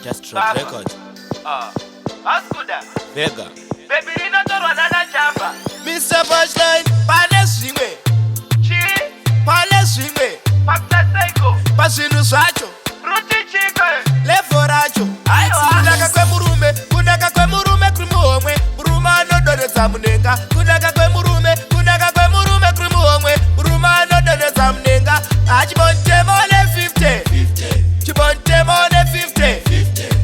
Just Road Records. Askuda Vega. Baby Rino torwa nana chamba Mr. Punchline. Pale swingwe. Chi Pale swingwe. Pakta Seiko Pasinu swacho. Ruti Chiko Lefo racho. Ayo Kunaka kwe murume. Kunaka kwe murume krimuomwe. Muruma no done zamunenga. Kunaka kwe murume. Kunaka kwe murume krimuomwe. Muruma no done zamunenga. Achibonte mole 50. Chibonte mole 50.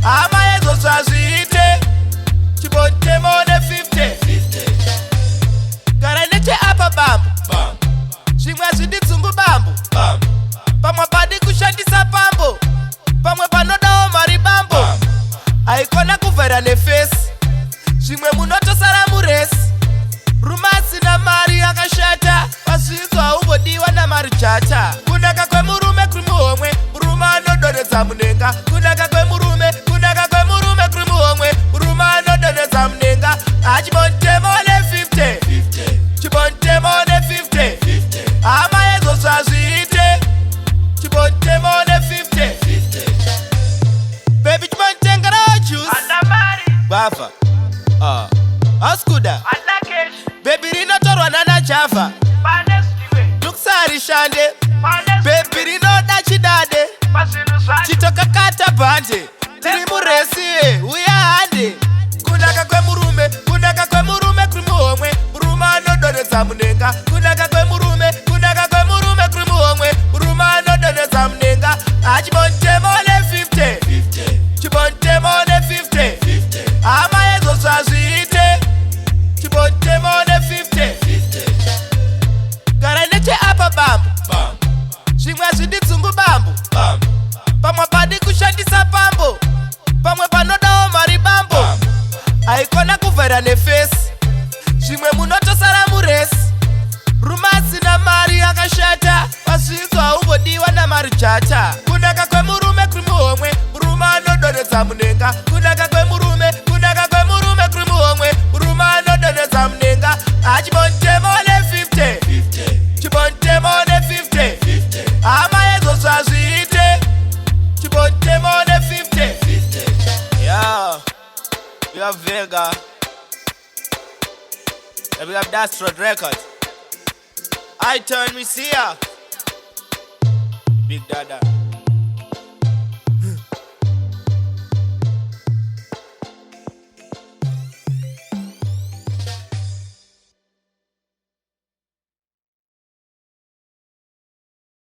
Ama ezo swazite. Chibonte mole 50. Garaneche apa bambu. Shimwa zidi tsungu bambu. Pamwe padi kushandisa pambo. Pamwe panodawo mari bambo. Aikona kuvhera nefesi. Zvimwe munotosara muresi. Rumasi na mari yakashata. Pasvinzo haumbodiwa namari chata. Kunaka kwemurume krimuhomwe. Murume anodonedza munenga. Kunaka kwemurume. Kunaka kwemurume krimuhomwe. Murume anodonedza munenga. Achibonte mole 50. Chibonte mole 50. Ama ezo swazviite. Chibonte mole 50. Baby chibonte ngarawo juice. Anamari Bafa. Askuda. Anakesh Baby rinotorwa nana Java. Pane Stiwe Tukusari shande. Pane Baby rinoda chidade. Pasinu Swacho Chitokakata bhande. Tiri muresi uya hande. Kunaka kwemurume. Kunaka kwemurume krimuhomwe. Murume anodonedza munenga. Kunaka kwemurume. Kunaka kwemurume krimuhomwe. Murume anodonedza munenga. Achibonte mole 50. Chibonte mole 50. Ama ezo swazviite. Chibonte mole 50. Garaneche apa bambu. Zvimwe zvidi tsungu bambu. Pamwe padi kushandisa pambo. Pamwe panodawo mari bambo. Aikona kuvhera nefesi. Zvimwe munotosara muresi. Rumasi na mari yakashata. Pasvinzo haumbodiwa namari chata. Kunaka kwemurume krimuhomwe. Murume anodonedza munenga. Kunaka kwemurume. Kunaka kwemurume krimuhomwe. Murume anodonedza munenga. Achibonte mole 50. Chibonte mole 50. Ama ezo swazviite. Chibonte mole 50. Yo, we have Vega. And we have Just Road Records. I turn me see ya. Big Dada.